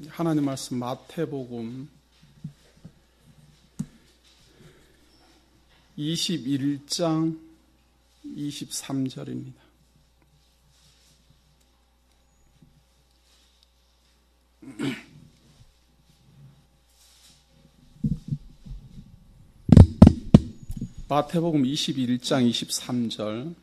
하나님 말씀 마태복음 21장 23절입니다. 마태복음 21장 23절.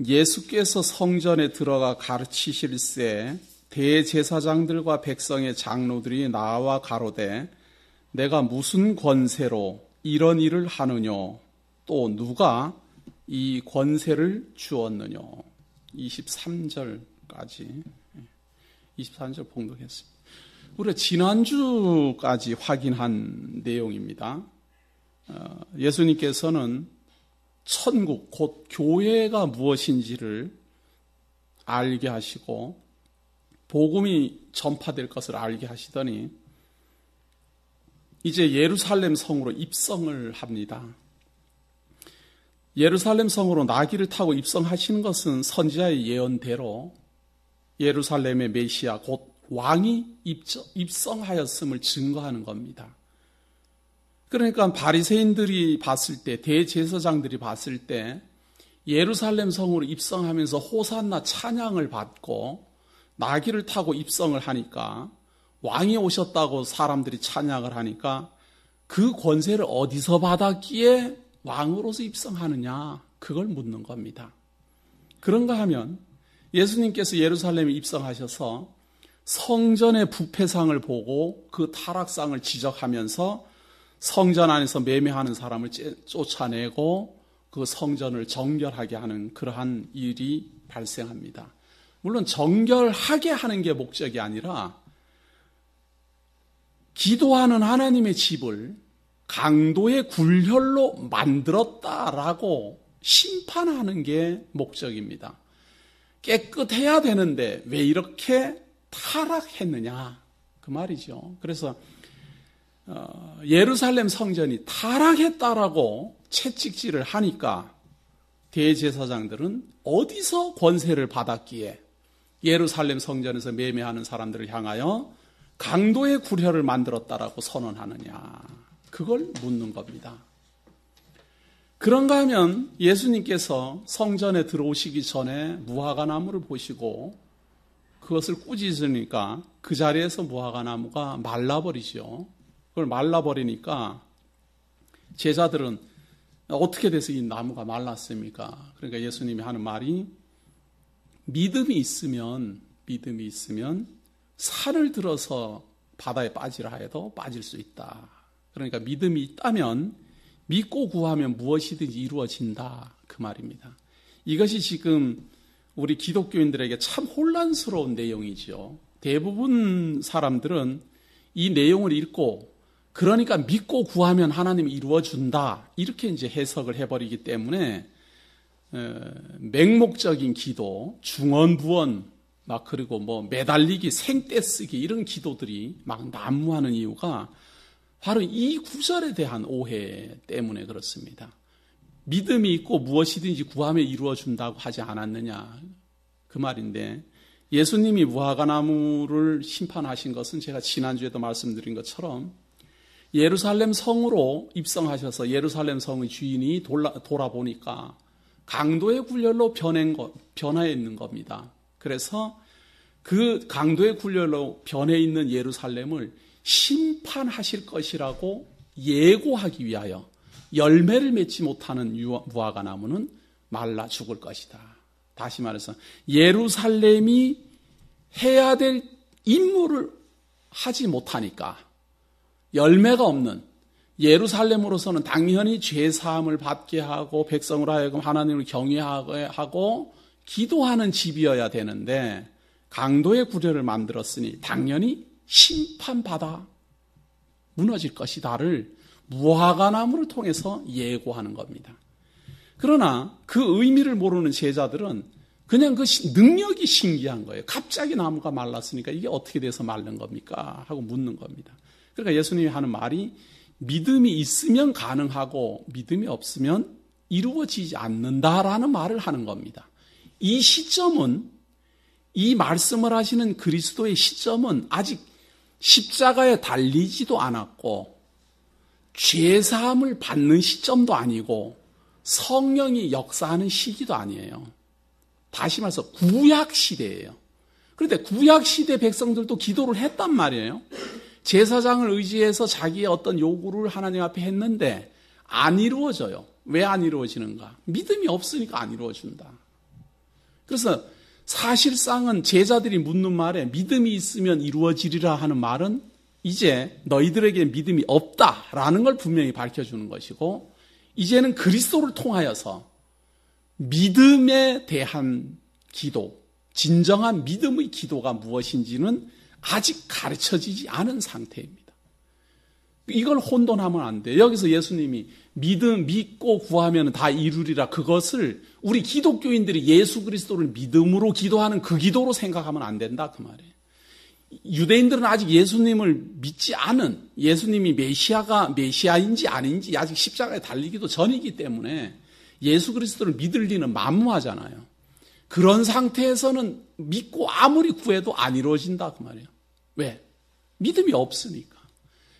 예수께서 성전에 들어가 가르치실새 대제사장들과 백성의 장로들이 나와 가로되 내가 무슨 권세로 이런 일을 하느냐, 또 누가 이 권세를 주었느냐. 23절까지 23절 봉독했습니다. 우리가 지난주까지 확인한 내용입니다. 예수님께서는 천국, 곧 교회가 무엇인지를 알게 하시고 복음이 전파될 것을 알게 하시더니 이제 예루살렘 성으로 입성을 합니다. 예루살렘 성으로 나귀를 타고 입성하시는 것은 선지자의 예언대로 예루살렘의 메시아, 곧 왕이 입성하였음을 증거하는 겁니다. 그러니까 바리새인들이 봤을 때, 대제사장들이 봤을 때 예루살렘 성으로 입성하면서 호산나 찬양을 받고 나귀를 타고 입성을 하니까, 왕이 오셨다고 사람들이 찬양을 하니까 그 권세를 어디서 받았기에 왕으로서 입성하느냐, 그걸 묻는 겁니다. 그런가 하면 예수님께서 예루살렘에 입성하셔서 성전의 부패상을 보고 그 타락상을 지적하면서 성전 안에서 매매하는 사람을 쫓아내고 그 성전을 정결하게 하는 그러한 일이 발생합니다. 물론 정결하게 하는 게 목적이 아니라 기도하는 하나님의 집을 강도의 굴혈로 만들었다라고 심판하는 게 목적입니다. 깨끗해야 되는데 왜 이렇게 타락했느냐, 그 말이죠. 그래서 예루살렘 성전이 타락했다라고 채찍질을 하니까 대제사장들은 어디서 권세를 받았기에 예루살렘 성전에서 매매하는 사람들을 향하여 강도의 굴혈을 만들었다라고 선언하느냐, 그걸 묻는 겁니다. 그런가 하면 예수님께서 성전에 들어오시기 전에 무화과나무를 보시고 그것을 꾸짖으니까 그 자리에서 무화과나무가 말라버리죠. 그걸 말라버리니까 제자들은 어떻게 돼서 이 나무가 말랐습니까? 그러니까 예수님이 하는 말이 믿음이 있으면 산을 들어서 바다에 빠지라 해도 빠질 수 있다. 그러니까 믿음이 있다면 믿고 구하면 무엇이든지 이루어진다, 그 말입니다. 이것이 지금 우리 기독교인들에게 참 혼란스러운 내용이죠. 대부분 사람들은 이 내용을 읽고 그러니까 믿고 구하면 하나님이 이루어준다, 이렇게 이제 해석을 해버리기 때문에 맹목적인 기도, 중언부언, 막 그리고 뭐 매달리기, 생떼쓰기 이런 기도들이 막 난무하는 이유가 바로 이 구절에 대한 오해 때문에 그렇습니다. 믿음이 있고 무엇이든지 구하면 이루어준다고 하지 않았느냐, 그 말인데, 예수님이 무화과나무를 심판하신 것은 제가 지난주에도 말씀드린 것처럼 예루살렘 성으로 입성하셔서 예루살렘 성의 주인이 돌아보니까 강도의 굴혈로 변해 있는 겁니다. 그래서 그 강도의 굴혈로 변해 있는 예루살렘을 심판하실 것이라고 예고하기 위하여 열매를 맺지 못하는 무화과나무는 말라 죽을 것이다. 다시 말해서 예루살렘이 해야 될 임무를 하지 못하니까, 열매가 없는 예루살렘으로서는 당연히 죄사함을 받게 하고 백성으로 하여금 하나님을 경외하게 하고 기도하는 집이어야 되는데 강도의 굴혈을 만들었으니 당연히 심판받아 무너질 것이다를 무화과나무를 통해서 예고하는 겁니다. 그러나 그 의미를 모르는 제자들은 그냥 그 능력이 신기한 거예요. 갑자기 나무가 말랐으니까 이게 어떻게 돼서 마른 겁니까? 하고 묻는 겁니다. 그러니까 예수님이 하는 말이 믿음이 있으면 가능하고 믿음이 없으면 이루어지지 않는다라는 말을 하는 겁니다. 이 시점은, 이 말씀을 하시는 그리스도의 시점은 아직 십자가에 달리지도 않았고 죄사함을 받는 시점도 아니고 성령이 역사하는 시기도 아니에요. 다시 말해서 구약 시대예요. 그런데 구약 시대 백성들도 기도를 했단 말이에요. 제사장을 의지해서 자기의 어떤 요구를 하나님 앞에 했는데 안 이루어져요. 왜 안 이루어지는가? 믿음이 없으니까 안 이루어진다. 그래서 사실상은 제자들이 묻는 말에 믿음이 있으면 이루어지리라 하는 말은 이제 너희들에게 믿음이 없다라는 걸 분명히 밝혀주는 것이고, 이제는 그리스도를 통하여서 믿음에 대한 기도, 진정한 믿음의 기도가 무엇인지는 아직 가르쳐지지 않은 상태입니다. 이걸 혼돈하면 안 돼요. 여기서 예수님이 믿고 구하면 다 이루리라, 그것을 우리 기독교인들이 예수 그리스도를 믿음으로 기도하는 그 기도로 생각하면 안 된다, 그 말이에요. 유대인들은 아직 예수님을 믿지 않은, 예수님이 메시아인지 아닌지 아직 십자가에 달리기도 전이기 때문에 예수 그리스도를 믿을 리는 만무하잖아요. 그런 상태에서는 믿고 아무리 구해도 안 이루어진다, 그 말이에요. 왜? 믿음이 없으니까.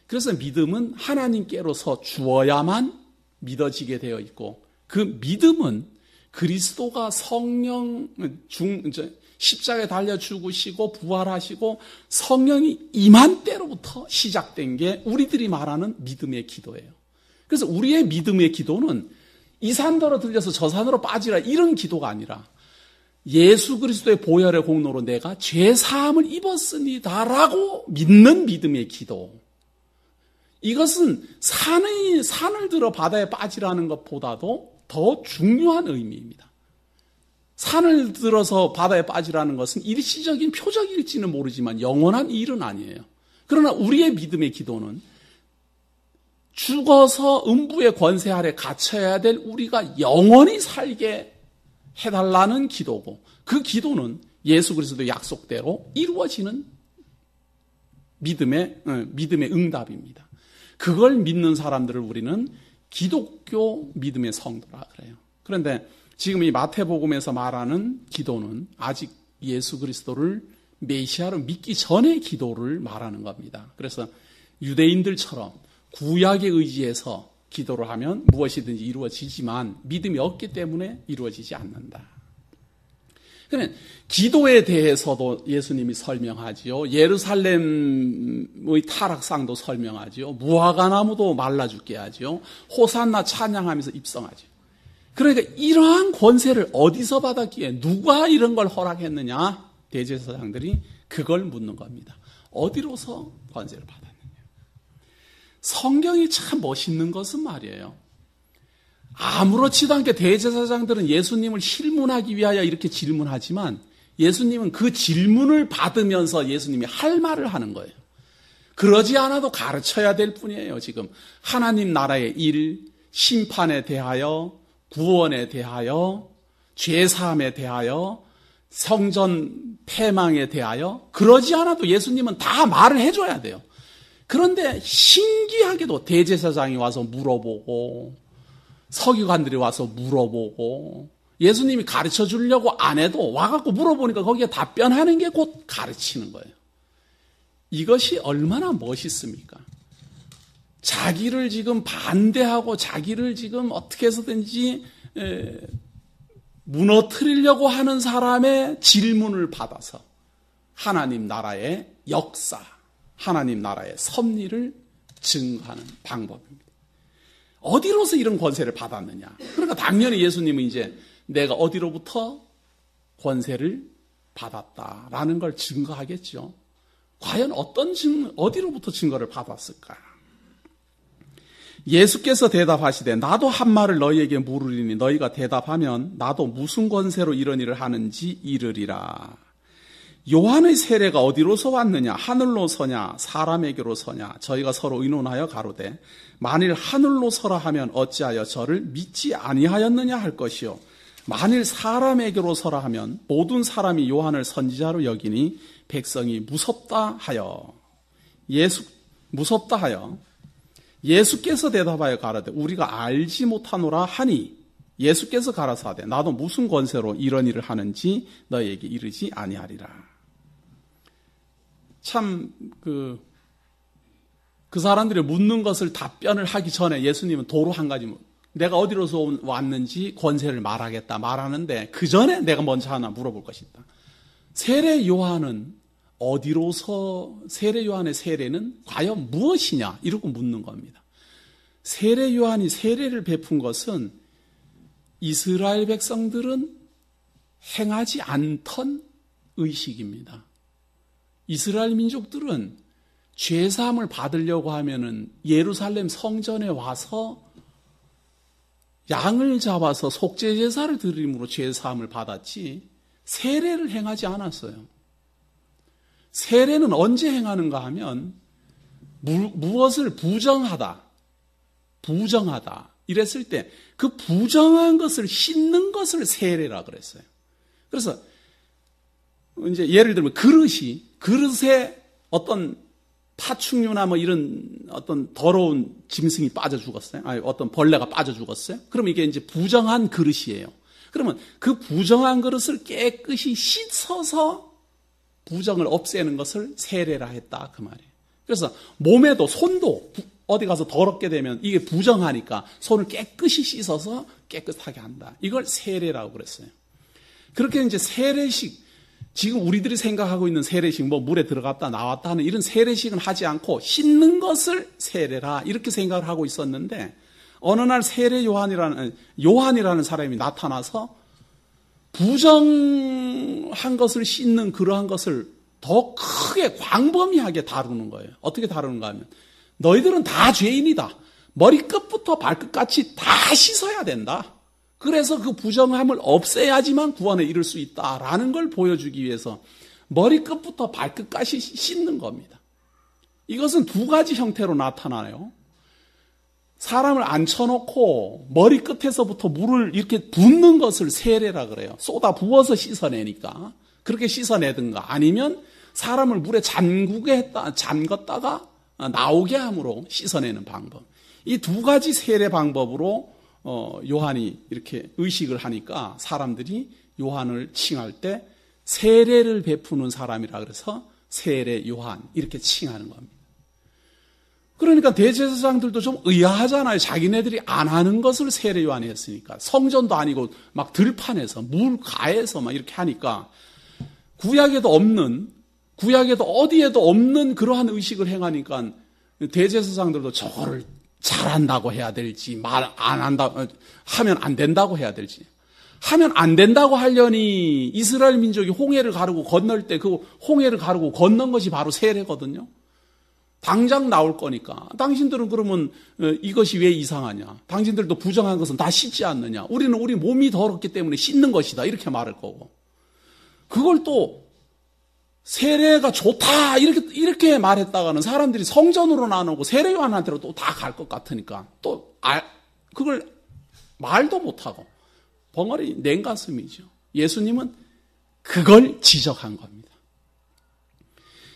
그래서 믿음은 하나님께로서 주어야만 믿어지게 되어 있고, 그 믿음은 그리스도가 십자가에 달려 죽으시고 부활하시고 성령이 임한 때로부터 시작된 게 우리들이 말하는 믿음의 기도예요. 그래서 우리의 믿음의 기도는 이 산더러 들려서 저 산으로 빠지라, 이런 기도가 아니라 예수 그리스도의 보혈의 공로로 내가 죄 사함을 입었습니다라고 믿는 믿음의 기도. 이것은 산을 들어 바다에 빠지라는 것보다도 더 중요한 의미입니다. 산을 들어서 바다에 빠지라는 것은 일시적인 표적일지는 모르지만 영원한 일은 아니에요. 그러나 우리의 믿음의 기도는 죽어서 음부의 권세 아래 갇혀야 될 우리가 영원히 살게 해달라는 기도고, 그 기도는 예수 그리스도의 약속대로 이루어지는 믿음의 응답입니다. 그걸 믿는 사람들을 우리는 기독교 믿음의 성도라 그래요. 그런데 지금 이 마태복음에서 말하는 기도는 아직 예수 그리스도를 메시아로 믿기 전의 기도를 말하는 겁니다. 그래서 유대인들처럼 구약에 의지해서 기도를 하면 무엇이든지 이루어지지만 믿음이 없기 때문에 이루어지지 않는다. 그런데 기도에 대해서도 예수님이 설명하지요. 예루살렘의 타락상도 설명하지요. 무화과나무도 말라 죽게 하지요. 호산나 찬양하면서 입성하지요. 그러니까 이러한 권세를 어디서 받았기에, 누가 이런 걸 허락했느냐? 대제사장들이 그걸 묻는 겁니다. 어디로서 권세를 받았느냐? 성경이 참 멋있는 것은 말이에요. 아무렇지도 않게 대제사장들은 예수님을 실문하기 위하여 이렇게 질문하지만 예수님은 그 질문을 받으면서 예수님이 할 말을 하는 거예요. 그러지 않아도 가르쳐야 될 뿐이에요. 지금 하나님 나라의 일, 심판에 대하여, 구원에 대하여, 죄사함에 대하여, 성전 폐망에 대하여, 그러지 않아도 예수님은 다 말을 해줘야 돼요. 그런데 신기하게도 대제사장이 와서 물어보고, 서기관들이 와서 물어보고, 예수님이 가르쳐 주려고 안 해도 와갖고 물어보니까 거기에 답변하는 게 곧 가르치는 거예요. 이것이 얼마나 멋있습니까? 자기를 지금 반대하고 자기를 지금 어떻게 해서든지 무너뜨리려고 하는 사람의 질문을 받아서 하나님 나라의 역사, 하나님 나라의 섭리를 증거하는 방법입니다. 어디로서 이런 권세를 받았느냐? 그러니까 당연히 예수님은 이제 내가 어디로부터 권세를 받았다라는 걸 증거하겠죠. 과연 어디로부터 증거를 받았을까? 예수께서 대답하시되 나도 한 말을 너희에게 물으리니 너희가 대답하면 나도 무슨 권세로 이런 일을 하는지 이르리라. 요한의 세례가 어디로서 왔느냐? 하늘로서냐 사람에게로서냐? 저희가 서로 의논하여 가로되 만일 하늘로서라 하면 어찌하여 저를 믿지 아니하였느냐 할 것이요, 만일 사람에게로서라 하면 모든 사람이 요한을 선지자로 여기니 백성이 무섭다 하여 예수께서 대답하여 가라되 우리가 알지 못하노라 하니 예수께서 가라사대 나도 무슨 권세로 이런 일을 하는지 너희에게 이르지 아니하리라. 참 그 사람들이 묻는 것을 답변을 하기 전에 예수님은 도로 한 가지, 내가 어디로서 왔는지 권세를 말하겠다 말하는데 그 전에 내가 먼저 하나 물어볼 것이다. 세례 요한은 어디로서, 세례 요한의 세례는 과연 무엇이냐 이러고 묻는 겁니다. 세례 요한이 세례를 베푼 것은 이스라엘 백성들은 행하지 않던 의식입니다. 이스라엘 민족들은 죄사함을 받으려고 하면은 예루살렘 성전에 와서 양을 잡아서 속죄 제사를 드림으로 죄사함을 받았지 세례를 행하지 않았어요. 세례는 언제 행하는가 하면 무엇을 부정하다 이랬을 때 그 부정한 것을 씻는 것을 세례라 그랬어요. 그래서 이제 예를 들면 그릇에 어떤 파충류나 뭐 이런 어떤 더러운 짐승이 빠져 죽었어요. 아니, 어떤 벌레가 빠져 죽었어요. 그럼 이게 이제 부정한 그릇이에요. 그러면 그 부정한 그릇을 깨끗이 씻어서 부정을 없애는 것을 세례라 했다 그 말이에요. 그래서 몸에도 손도 어디 가서 더럽게 되면 이게 부정하니까 손을 깨끗이 씻어서 깨끗하게 한다. 이걸 세례라고 그랬어요. 그렇게 이제 세례식, 지금 우리들이 생각하고 있는 세례식, 뭐 물에 들어갔다 나왔다 하는 이런 세례식은 하지 않고 씻는 것을 세례라 이렇게 생각을 하고 있었는데 어느 날 세례 요한이라는 사람이 나타나서 부정한 것을 씻는 그러한 것을 더 크게 광범위하게 다루는 거예요. 어떻게 다루는가 하면 너희들은 다 죄인이다. 머리끝부터 발끝까지 다 씻어야 된다. 그래서 그 부정함을 없애야지만 구원에 이를 수 있다라는 걸 보여주기 위해서 머리끝부터 발끝까지 씻는 겁니다. 이것은 두 가지 형태로 나타나요. 사람을 앉혀놓고 머리끝에서부터 물을 이렇게 붓는 것을 세례라 그래요. 쏟아 부어서 씻어내니까. 그렇게 씻어내든가 아니면 사람을 물에 잠궜다가 나오게 함으로 씻어내는 방법. 이 두 가지 세례 방법으로 요한이 이렇게 의식을 하니까 사람들이 요한을 칭할 때 세례를 베푸는 사람이라 그래서 세례 요한 이렇게 칭하는 겁니다. 그러니까 대제사장들도 좀 의아하잖아요. 자기네들이 안 하는 것을 세례 요한이 했으니까. 성전도 아니고 막 들판에서 물가에서 막 이렇게 하니까 구약에도 어디에도 없는 그러한 의식을 행하니까 대제사장들도 저거를 잘한다고 해야 될지 하면 안 된다고 해야 될지. 하면 안 된다고 하려니 이스라엘 민족이 홍해를 가르고 건널 때 그 홍해를 가르고 건넌 것이 바로 세례거든요. 당장 나올 거니까. 당신들은 그러면 이것이 왜 이상하냐. 당신들도 부정한 것은 다 씻지 않느냐. 우리는 우리 몸이 더럽기 때문에 씻는 것이다. 이렇게 말할 거고. 그걸 또 세례가 좋다 이렇게 말했다가는 사람들이 성전으로 나누고 세례 요한한테로 또 다 갈 것 같으니까 또 그걸 말도 못하고 벙어리 냉가슴이죠. 예수님은 그걸 지적한 겁니다.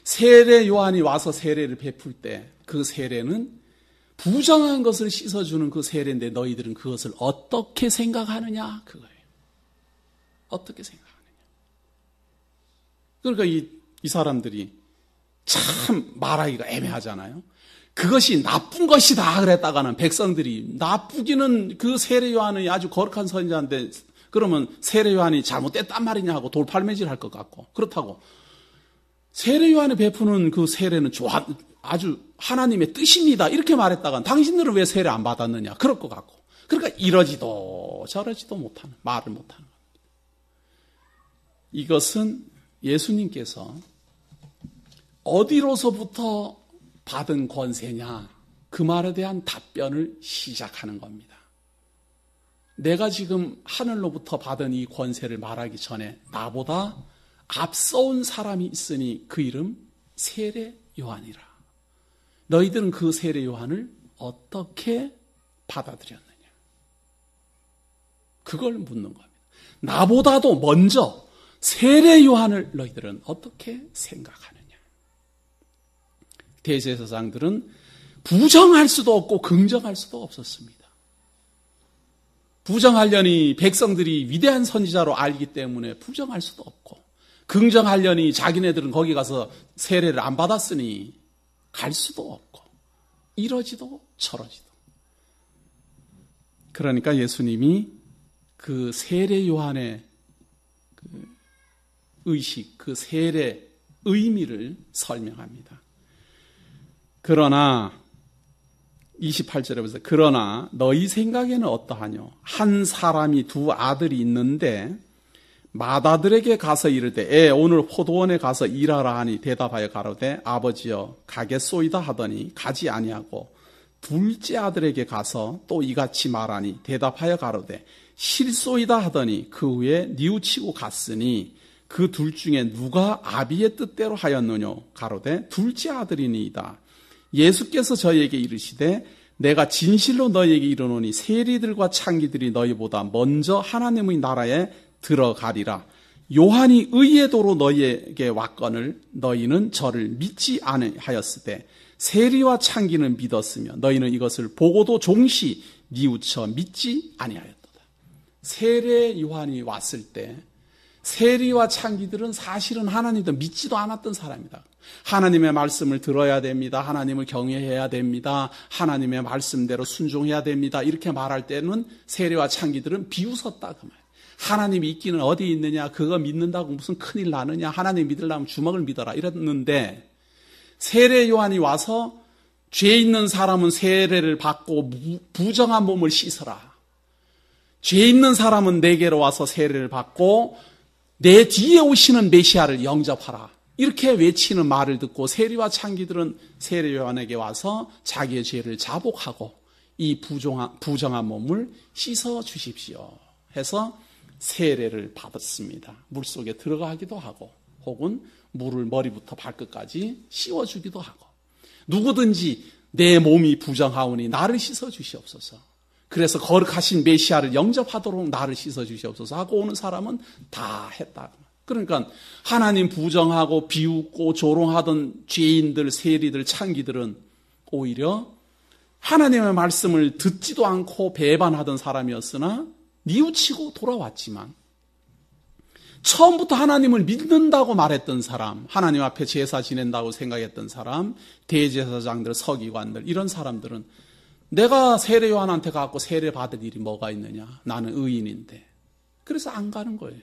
세례 요한이 와서 세례를 베풀 때 그 세례는 부정한 것을 씻어주는 그 세례인데 너희들은 그것을 어떻게 생각하느냐 그거예요. 어떻게 생각하느냐. 그러니까 이 사람들이 참 말하기가 애매하잖아요. 그것이 나쁜 것이다 그랬다가는 백성들이 나쁘기는 그 세례 요한이 아주 거룩한 선지자인데 그러면 세례 요한이 잘못됐단 말이냐 하고 돌팔매질 할 것 같고 그렇다고 세례 요한이 베푸는 그 세례는 아주 하나님의 뜻입니다 이렇게 말했다가 당신들은 왜 세례 안 받았느냐 그럴 것 같고 그러니까 이러지도 저러지도 못하는 말을 못하는 겁니다. 이것은 예수님께서 어디로서부터 받은 권세냐 그 말에 대한 답변을 시작하는 겁니다. 내가 지금 하늘로부터 받은 이 권세를 말하기 전에 나보다 앞서온 사람이 있으니 그 이름 세례 요한이라. 너희들은 그 세례 요한을 어떻게 받아들였느냐. 그걸 묻는 겁니다. 나보다도 먼저 세례 요한을 너희들은 어떻게 생각하느냐. 대제사장들은 부정할 수도 없고 긍정할 수도 없었습니다. 부정하려니 백성들이 위대한 선지자로 알기 때문에 부정할 수도 없고 긍정하려니 자기네들은 거기 가서 세례를 안 받았으니 갈 수도 없고 이러지도 저러지도. 그러니까 예수님이 그 세례 요한의 그 의식, 그 세례 의미를 설명합니다. 그러나 28절에 보세요. 그러나 너희 생각에는 어떠하뇨? 한 사람이 두 아들이 있는데 맏아들에게 가서 이르되 오늘 포도원에 가서 일하라 하니 대답하여 가로되 아버지여 가겠소이다 하더니 가지 아니하고 둘째 아들에게 가서 또 이같이 말하니 대답하여 가로되 실소이다 하더니 그 후에 뉘우치고 갔으니 그 둘 중에 누가 아비의 뜻대로 하였느뇨? 가로되 둘째 아들이니이다. 예수께서 저희에게 이르시되 내가 진실로 너희에게 이르노니 세리들과 창기들이 너희보다 먼저 하나님의 나라에 들어가리라. 요한이 의의 도로 너희에게 왔거늘 너희는 저를 믿지 아니하였으되 세리와 창기는 믿었으며 너희는 이것을 보고도 종시 뉘우쳐 믿지 아니하였도다. 세례 요한이 왔을 때 세리와 창기들은 사실은 하나님도 믿지도 않았던 사람이다. 하나님의 말씀을 들어야 됩니다. 하나님을 경외해야 됩니다. 하나님의 말씀대로 순종해야 됩니다. 이렇게 말할 때는 세리와 창기들은 비웃었다 그 말. 하나님이 있기는 어디 있느냐? 그거 믿는다고 무슨 큰일 나느냐? 하나님 믿으려면 주먹을 믿어라 이랬는데 세례 요한이 와서 죄 있는 사람은 세례를 받고 부정한 몸을 씻어라. 죄 있는 사람은 내게로 와서 세례를 받고 내 뒤에 오시는 메시아를 영접하라. 이렇게 외치는 말을 듣고 세리와 창기들은 세례 요한에게 와서 자기의 죄를 자복하고 이 부정한 몸을 씻어 주십시오 해서 세례를 받았습니다. 물속에 들어가기도 하고 혹은 물을 머리부터 발끝까지 씌워주기도 하고 누구든지 내 몸이 부정하오니 나를 씻어 주시옵소서. 그래서 거룩하신 메시아를 영접하도록 나를 씻어 주시옵소서 하고 오는 사람은 다 했다. 그러니까 하나님 부정하고 비웃고 조롱하던 죄인들, 세리들, 창기들은 오히려 하나님의 말씀을 듣지도 않고 배반하던 사람이었으나 뉘우치고 돌아왔지만 처음부터 하나님을 믿는다고 말했던 사람, 하나님 앞에 제사 지낸다고 생각했던 사람, 대제사장들, 서기관들 이런 사람들은 내가 세례 요한한테 가고 세례 받을 일이 뭐가 있느냐? 나는 의인인데. 그래서 안 가는 거예요.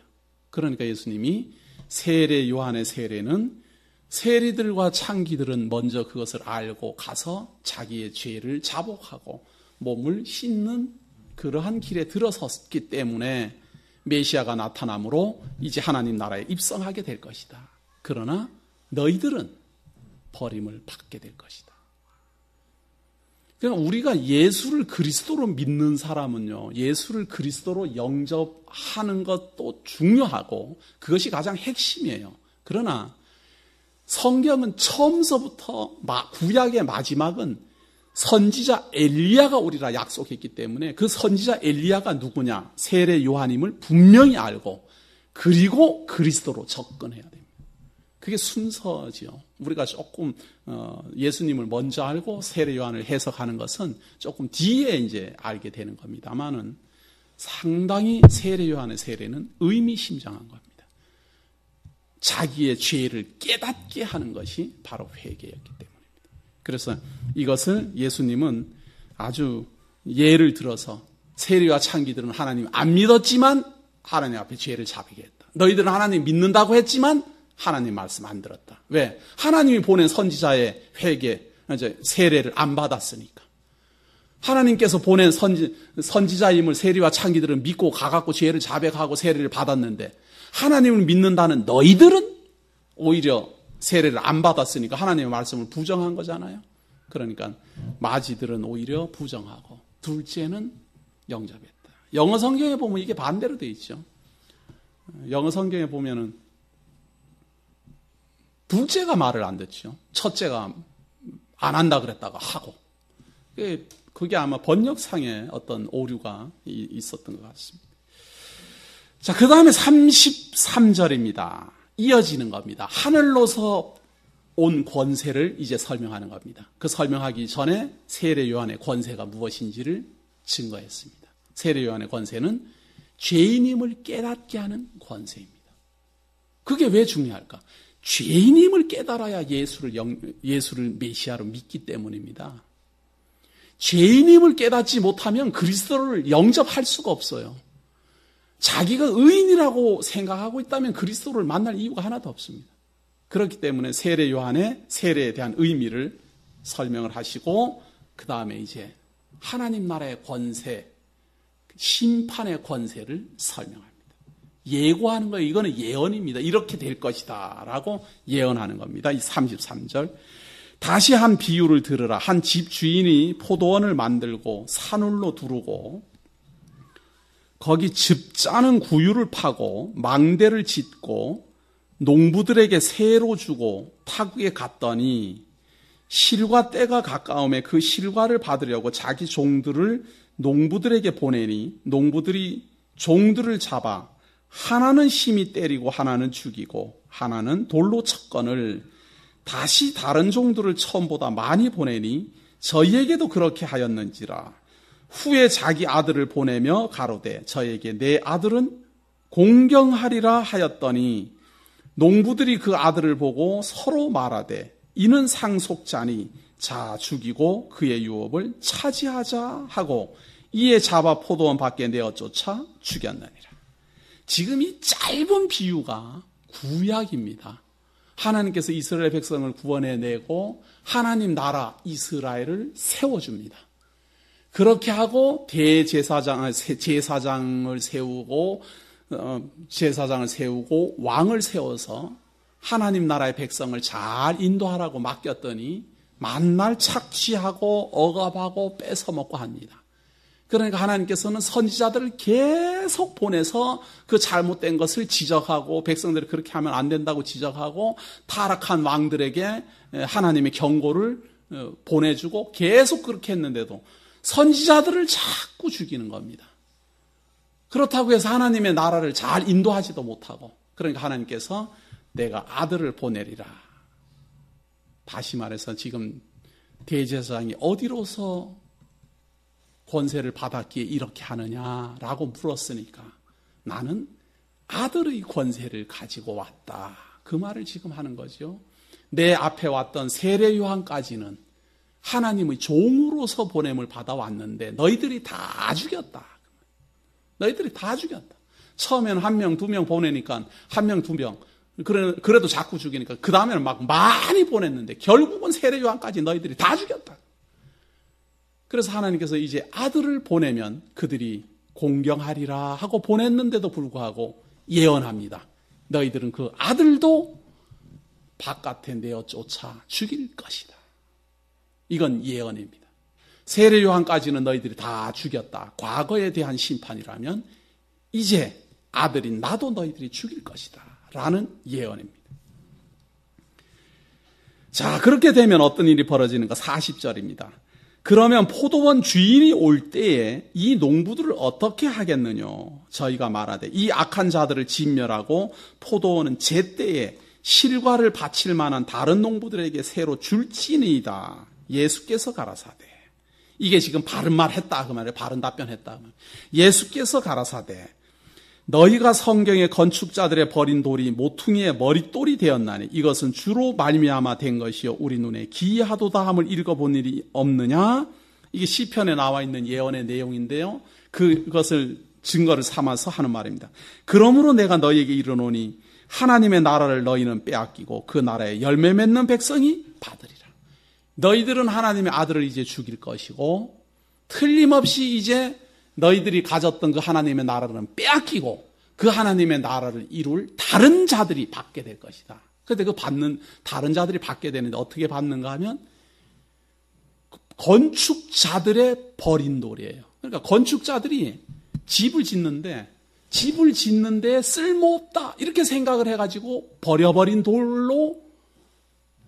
그러니까 예수님이 세례 요한의 세례는 세리들과 창기들은 먼저 그것을 알고 가서 자기의 죄를 자복하고 몸을 씻는 그러한 길에 들어섰기 때문에 메시아가 나타남으로 이제 하나님 나라에 입성하게 될 것이다. 그러나 너희들은 버림을 받게 될 것이다. 그러니까 우리가 예수를 그리스도로 믿는 사람은요, 예수를 그리스도로 영접하는 것도 중요하고 그것이 가장 핵심이에요. 그러나 성경은 처음서부터 구약의 마지막은 선지자 엘리야가 오리라 약속했기 때문에 그 선지자 엘리야가 누구냐? 세례 요한임을 분명히 알고 그리고 그리스도로 접근해야 됩니다. 그게 순서지요. 우리가 조금 예수님을 먼저 알고 세례 요한을 해석하는 것은 조금 뒤에 이제 알게 되는 겁니다만은 상당히 세례 요한의 세례는 의미심장한 겁니다. 자기의 죄를 깨닫게 하는 것이 바로 회개였기 때문입니다. 그래서 이것을 예수님은 아주 예를 들어서 세리와 창기들은 하나님 안 믿었지만 하나님 앞에 죄를 자비게 했다. 너희들은 하나님 믿는다고 했지만 하나님 말씀 안 들었다. 왜? 하나님이 보낸 선지자의 회개, 세례를 안 받았으니까. 하나님께서 보낸 선지자임을 세리와 창기들은 믿고 가갖고 죄를 자백하고 세례를 받았는데 하나님을 믿는다는 너희들은 오히려 세례를 안 받았으니까 하나님의 말씀을 부정한 거잖아요. 그러니까 마지들은 오히려 부정하고 둘째는 영접했다. 영어 성경에 보면 이게 반대로 돼 있죠. 영어 성경에 보면은 둘째가 말을 안 듣죠. 첫째가 안 한다 그랬다가 하고. 그게 아마 번역상에 어떤 오류가 있었던 것 같습니다. 자, 그 다음에 33절입니다. 이어지는 겁니다. 하늘로서 온 권세를 이제 설명하는 겁니다. 그 설명하기 전에 세례 요한의 권세가 무엇인지를 증거했습니다. 세례 요한의 권세는 죄인임을 깨닫게 하는 권세입니다. 그게 왜 중요할까? 죄인임을 깨달아야 예수를 메시아로 믿기 때문입니다. 죄인임을 깨닫지 못하면 그리스도를 영접할 수가 없어요. 자기가 의인이라고 생각하고 있다면 그리스도를 만날 이유가 하나도 없습니다. 그렇기 때문에 세례 요한의 세례에 대한 의미를 설명을 하시고 그 다음에 이제 하나님 나라의 권세, 심판의 권세를 설명합니다. 예고하는 거예요. 이거는 예언입니다. 이렇게 될 것이다 라고 예언하는 겁니다. 이 33절. 다시 한 비유를 들으라. 한 집 주인이 포도원을 만들고 산울로 두르고 거기 즙 짜는 구유를 파고 망대를 짓고 농부들에게 세로 주고 타국에 갔더니 실과 때가 가까움에 그 실과를 받으려고 자기 종들을 농부들에게 보내니 농부들이 종들을 잡아 하나는 심히 때리고 하나는 죽이고 하나는 돌로 쳤거늘 다시 다른 종들을 처음보다 많이 보내니 저희에게도 그렇게 하였는지라. 후에 자기 아들을 보내며 가로되 저에게 내 아들은 공경하리라 하였더니 농부들이 그 아들을 보고 서로 말하되 이는 상속자니 자 죽이고 그의 유업을 차지하자 하고 이에 잡아 포도원 밖에 내어 쫓아 죽였느니라. 지금 이 짧은 비유가 구약입니다. 하나님께서 이스라엘 백성을 구원해내고 하나님 나라 이스라엘을 세워줍니다. 그렇게 하고 제사장을 세우고 왕을 세워서 하나님 나라의 백성을 잘 인도하라고 맡겼더니 만날 착취하고 억압하고 뺏어먹고 합니다. 그러니까 하나님께서는 선지자들을 계속 보내서 그 잘못된 것을 지적하고 백성들이 그렇게 하면 안 된다고 지적하고 타락한 왕들에게 하나님의 경고를 보내주고 계속 그렇게 했는데도 선지자들을 자꾸 죽이는 겁니다. 그렇다고 해서 하나님의 나라를 잘 인도하지도 못하고 그러니까 하나님께서 내가 아들을 보내리라. 다시 말해서 지금 대제사장이 어디로서 권세를 받았기에 이렇게 하느냐라고 물었으니까 나는 아들의 권세를 가지고 왔다. 그 말을 지금 하는 거죠. 내 앞에 왔던 세례 요한까지는 하나님의 종으로서 보냄을 받아왔는데 너희들이 다 죽였다. 너희들이 다 죽였다. 처음에는 1명, 2명 보내니까 1명, 2명. 그래도 자꾸 죽이니까 그 다음에는 막 많이 보냈는데 결국은 세례 요한까지 너희들이 다 죽였다. 그래서 하나님께서 이제 아들을 보내면 그들이 공경하리라 하고 보냈는데도 불구하고 예언합니다. 너희들은 그 아들도 바깥에 내어 쫓아 죽일 것이다. 이건 예언입니다. 세례 요한까지는 너희들이 다 죽였다. 과거에 대한 심판이라면 이제 아들인 나도 너희들이 죽일 것이다. 라는 예언입니다. 자, 그렇게 되면 어떤 일이 벌어지는가? 40절입니다. 그러면 포도원 주인이 올 때에 이 농부들을 어떻게 하겠느냐? 저희가 말하되 이 악한 자들을 진멸하고 포도원은 제때에 실과를 바칠 만한 다른 농부들에게 새로 줄지니이다. 예수께서 가라사대. 이게 지금 바른 말 했다 그 말이에요. 바른 답변 했다. 예수께서 가라사대 너희가 성경의 건축자들의 버린 돌이 모퉁이의 머릿돌이 되었나니 이것은 주로 말미암아 된 것이요 우리 눈에 기이하도다 함을 읽어본 일이 없느냐? 이게 시편에 나와 있는 예언의 내용인데요. 그것을 증거를 삼아서 하는 말입니다. 그러므로 내가 너희에게 이르노니 하나님의 나라를 너희는 빼앗기고 그 나라에 열매 맺는 백성이 받으리라. 너희들은 하나님의 아들을 이제 죽일 것이고 틀림없이 이제 너희들이 가졌던 그 하나님의 나라는 빼앗기고 그 하나님의 나라를 이룰 다른 자들이 받게 될 것이다. 그런데 그 받는 다른 자들이 받게 되는데 어떻게 받는가 하면 건축자들의 버린 돌이에요. 그러니까 건축자들이 집을 짓는데 쓸모없다 이렇게 생각을 해가지고 버려버린 돌로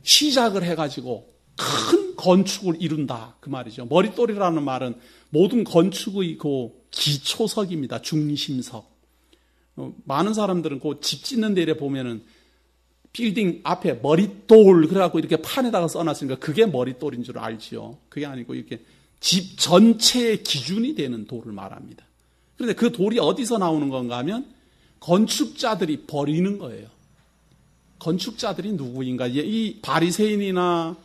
시작을 해가지고 큰 건축을 이룬다 그 말이죠. 머릿돌이라는 말은 모든 건축의 그 기초석입니다. 중심석. 많은 사람들은 그 집 짓는 데에 보면은 빌딩 앞에 머릿돌 그래갖고 이렇게 판에다가 써놨으니까 그게 머릿돌인 줄 알지요. 그게 아니고 이렇게 집 전체의 기준이 되는 돌을 말합니다. 그런데 그 돌이 어디서 나오는 건가 하면 건축자들이 버리는 거예요. 건축자들이 누구인가? 이 바리새인이나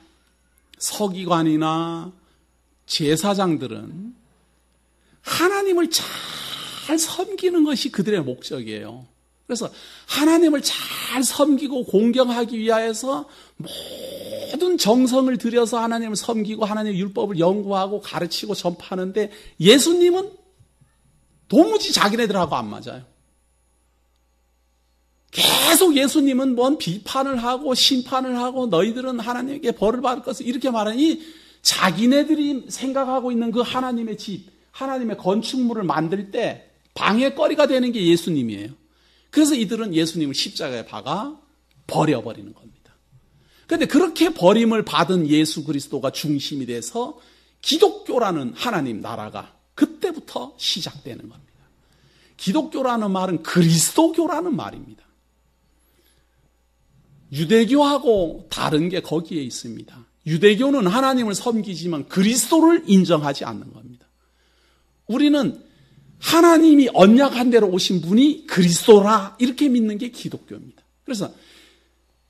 서기관이나 제사장들은 하나님을 잘 섬기는 것이 그들의 목적이에요. 그래서 하나님을 잘 섬기고 공경하기 위하여서 모든 정성을 들여서 하나님을 섬기고 하나님의 율법을 연구하고 가르치고 전파하는데 예수님은 도무지 자기네들하고 안 맞아요. 계속 예수님은 뭔 비판을 하고 심판을 하고 너희들은 하나님에게 벌을 받을 것을 이렇게 말하니 자기네들이 생각하고 있는 그 하나님의 집, 하나님의 건축물을 만들 때 방해거리가 되는 게 예수님이에요. 그래서 이들은 예수님을 십자가에 박아 버려버리는 겁니다. 그런데 그렇게 버림을 받은 예수 그리스도가 중심이 돼서 기독교라는 하나님 나라가 그때부터 시작되는 겁니다. 기독교라는 말은 그리스도교라는 말입니다. 유대교하고 다른 게 거기에 있습니다. 유대교는 하나님을 섬기지만 그리스도를 인정하지 않는 겁니다. 우리는 하나님이 언약한 대로 오신 분이 그리스도라 이렇게 믿는 게 기독교입니다. 그래서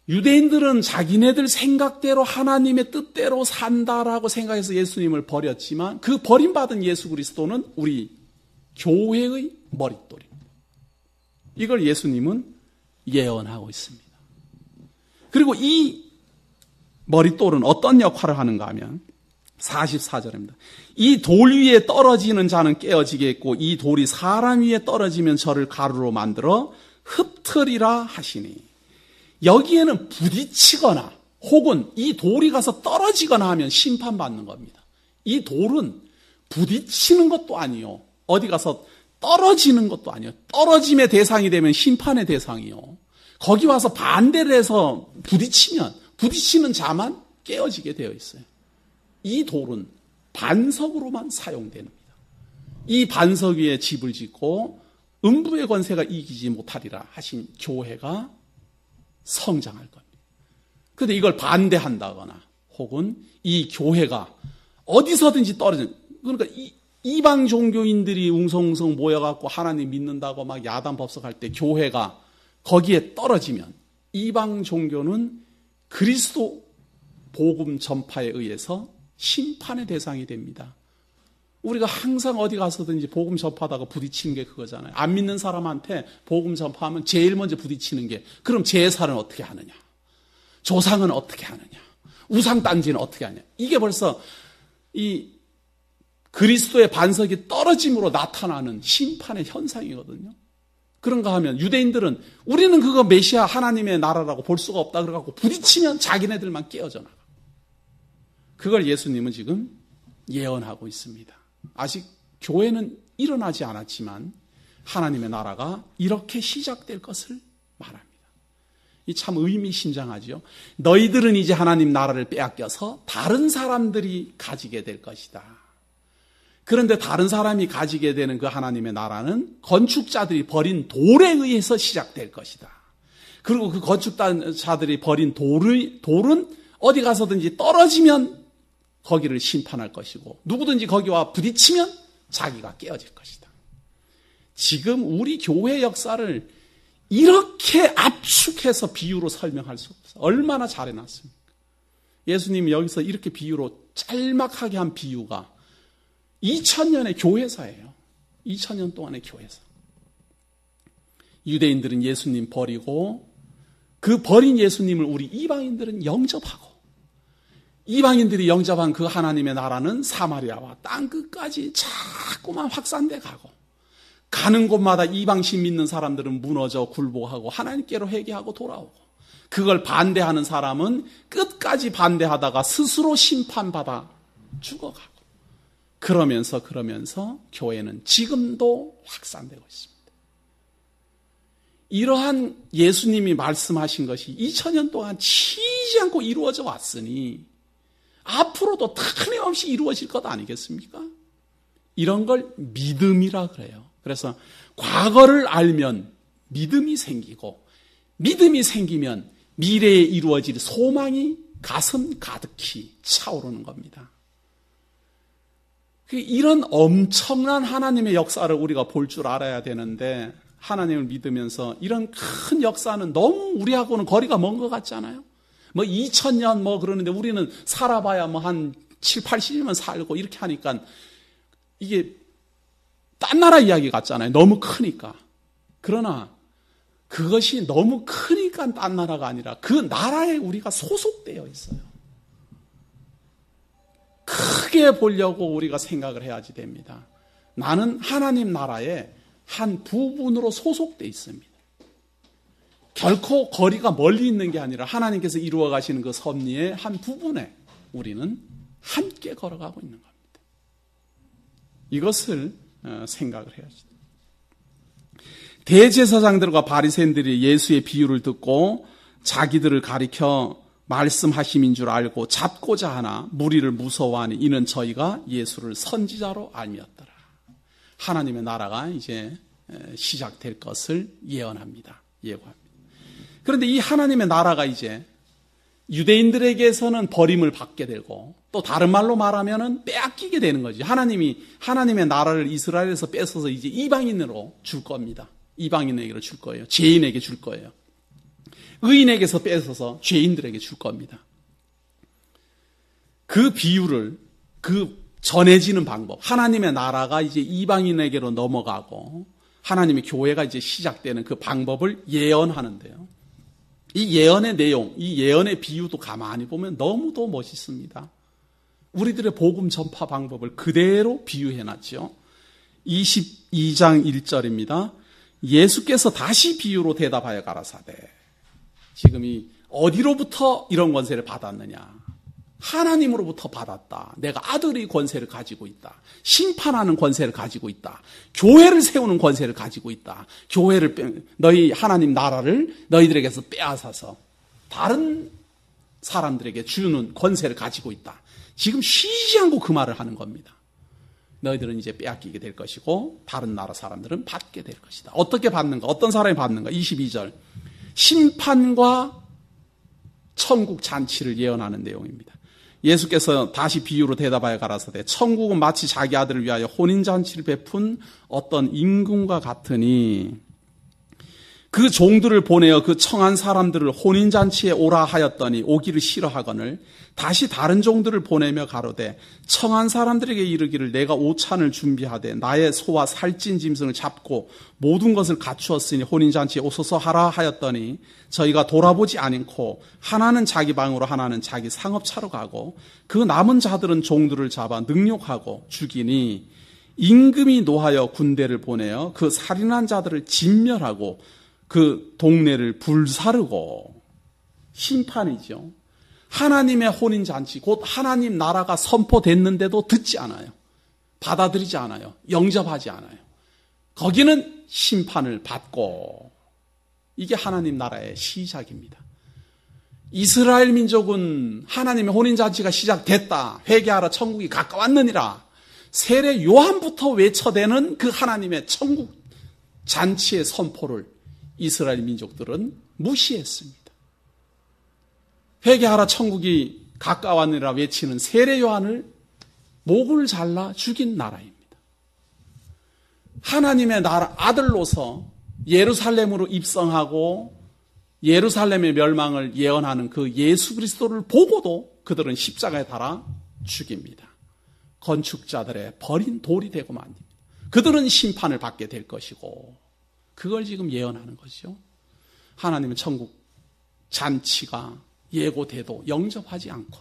유대인들은 자기네들 생각대로 하나님의 뜻대로 산다라고 생각해서 예수님을 버렸지만 그 버림받은 예수 그리스도는 우리 교회의 머릿돌입니다. 이걸 예수님은 예언하고 있습니다. 그리고 이 머릿돌은 어떤 역할을 하는가 하면 44절입니다. 이 돌 위에 떨어지는 자는 깨어지겠고 이 돌이 사람 위에 떨어지면 저를 가루로 만들어 흡트리라 하시니 여기에는 부딪히거나 혹은 이 돌이 가서 떨어지거나 하면 심판받는 겁니다. 이 돌은 부딪히는 것도 아니요. 어디 가서 떨어지는 것도 아니요. 떨어짐의 대상이 되면 심판의 대상이요. 거기 와서 반대를 해서 부딪히면 부딪히는 자만 깨어지게 되어 있어요. 이 돌은 반석으로만 사용됩니다. 이 반석 위에 집을 짓고 음부의 권세가 이기지 못하리라 하신 교회가 성장할 겁니다. 그런데 이걸 반대한다거나 혹은 이 교회가 어디서든지 떨어진 그러니까 이방 종교인들이 웅성웅성 모여갖고 하나님 믿는다고 막 야단법석할 때 교회가 거기에 떨어지면 이방 종교는 그리스도 복음 전파에 의해서 심판의 대상이 됩니다. 우리가 항상 어디 가서든지 복음 전파하다가 부딪히는 게 그거잖아요. 안 믿는 사람한테 복음 전파하면 제일 먼저 부딪히는 게 그럼 제사는 어떻게 하느냐? 조상은 어떻게 하느냐? 우상단지는 어떻게 하느냐? 이게 벌써 이 그리스도의 반석이 떨어짐으로 나타나는 심판의 현상이거든요. 그런가 하면 유대인들은 우리는 그거 메시아 하나님의 나라라고 볼 수가 없다 그래갖고 부딪히면 자기네들만 깨어져 나가. 그걸 예수님은 지금 예언하고 있습니다. 아직 교회는 일어나지 않았지만 하나님의 나라가 이렇게 시작될 것을 말합니다. 이 참 의미심장하죠. 너희들은 이제 하나님 나라를 빼앗겨서 다른 사람들이 가지게 될 것이다. 그런데 다른 사람이 가지게 되는 그 하나님의 나라는 건축자들이 버린 돌에 의해서 시작될 것이다. 그리고 그 건축자들이 버린 돌은 어디 가서든지 떨어지면 거기를 심판할 것이고 누구든지 거기와 부딪히면 자기가 깨어질 것이다. 지금 우리 교회 역사를 이렇게 압축해서 비유로 설명할 수 없어요. 얼마나 잘 해놨습니까? 예수님이 여기서 이렇게 비유로 짤막하게 한 비유가 2000년의 교회사예요. 2000년 동안의 교회사. 유대인들은 예수님 버리고 그 버린 예수님을 우리 이방인들은 영접하고 이방인들이 영접한 그 하나님의 나라는 사마리아와 땅끝까지 자꾸만 확산돼 가고 가는 곳마다 이방신 믿는 사람들은 무너져 굴복하고 하나님께로 회개하고 돌아오고 그걸 반대하는 사람은 끝까지 반대하다가 스스로 심판받아 죽어가고 그러면서 교회는 지금도 확산되고 있습니다. 이러한 예수님이 말씀하신 것이 2000년 동안 치지 않고 이루어져 왔으니 앞으로도 틀림없이 이루어질 것 아니겠습니까? 이런 걸 믿음이라 그래요. 그래서 과거를 알면 믿음이 생기고 믿음이 생기면 미래에 이루어질 소망이 가슴 가득히 차오르는 겁니다. 이런 엄청난 하나님의 역사를 우리가 볼 줄 알아야 되는데 하나님을 믿으면서 이런 큰 역사는 너무 우리하고는 거리가 먼 것 같잖아요. 2000년 그러는데 우리는 살아봐야 한 7, 80년만 살고 이렇게 하니까 이게 딴 나라 이야기 같잖아요. 너무 크니까. 그러나 그것이 너무 크니까 딴 나라가 아니라 그 나라에 우리가 소속되어 있어요. 크게 보려고 우리가 생각을 해야지 됩니다. 나는 하나님 나라의 한 부분으로 소속되어 있습니다. 결코 거리가 멀리 있는 게 아니라 하나님께서 이루어 가시는 그 섭리의 한 부분에 우리는 함께 걸어가고 있는 겁니다. 이것을 생각을 해야지. 대제사장들과 바리새인들이 예수의 비유를 듣고 자기들을 가리켜 말씀하심인 줄 알고 잡고자 하나 무리를 무서워하니 이는 저희가 예수를 선지자로 알미었더라. 하나님의 나라가 이제 시작될 것을 예언합니다. 예고합니다. 그런데 이 하나님의 나라가 이제 유대인들에게서는 버림을 받게 되고 또 다른 말로 말하면은 빼앗기게 되는 거죠. 하나님의 나라를 이스라엘에서 뺏어서 이제 이방인으로 줄 겁니다. 이방인에게 줄 거예요. 죄인에게 줄 거예요. 의인에게서 뺏어서 죄인들에게 줄 겁니다. 그 비유를 전해지는 방법, 하나님의 나라가 이제 이방인에게로 넘어가고 하나님의 교회가 이제 시작되는 그 방법을 예언하는데요. 이 예언의 내용, 이 예언의 비유도 가만히 보면 너무도 멋있습니다. 우리들의 복음 전파 방법을 그대로 비유해놨죠. 22장 1절입니다. 예수께서 다시 비유로 대답하여 가라사대. 지금 이 어디로부터 이런 권세를 받았느냐? 하나님으로부터 받았다. 내가 아들의 권세를 가지고 있다. 심판하는 권세를 가지고 있다. 교회를 세우는 권세를 가지고 있다. 너희 하나님 나라를 너희들에게서 빼앗아서 다른 사람들에게 주는 권세를 가지고 있다. 지금 쉬지 않고 그 말을 하는 겁니다. 너희들은 이제 빼앗기게 될 것이고 다른 나라 사람들은 받게 될 것이다. 어떻게 받는가? 어떤 사람이 받는가? 22절. 심판과 천국 잔치를 예언하는 내용입니다. 예수께서 다시 비유로 대답하여 가라사대 천국은 마치 자기 아들을 위하여 혼인잔치를 베푼 어떤 임금과 같으니 그 종들을 보내어 그 청한 사람들을 혼인잔치에 오라 하였더니 오기를 싫어하거늘 다시 다른 종들을 보내며 가로되 청한 사람들에게 이르기를 내가 오찬을 준비하되 나의 소와 살찐 짐승을 잡고 모든 것을 갖추었으니 혼인잔치에 오소서 하라 하였더니 저희가 돌아보지 않고 하나는 자기 방으로 하나는 자기 상업차로 가고 그 남은 자들은 종들을 잡아 능욕하고 죽이니 임금이 노하여 군대를 보내어 그 살인한 자들을 진멸하고 그 동네를 불사르고 심판이죠. 하나님의 혼인잔치, 곧 하나님 나라가 선포됐는데도 듣지 않아요. 받아들이지 않아요. 영접하지 않아요. 거기는 심판을 받고 이게 하나님 나라의 시작입니다. 이스라엘 민족은 하나님의 혼인잔치가 시작됐다. 회개하라 천국이 가까웠느니라. 세례 요한부터 외쳐대는 그 하나님의 천국 잔치의 선포를 이스라엘 민족들은 무시했습니다. 회개하라 천국이 가까웠느니라 외치는 세례 요한을 목을 잘라 죽인 나라입니다. 하나님의 나라 아들로서 예루살렘으로 입성하고 예루살렘의 멸망을 예언하는 그 예수 그리스도를 보고도 그들은 십자가에 달아 죽입니다. 건축자들의 버린 돌이 되고 말입니다. 그들은 심판을 받게 될 것이고 그걸 지금 예언하는 것이죠. 하나님의 천국 잔치가 예고돼도 영접하지 않고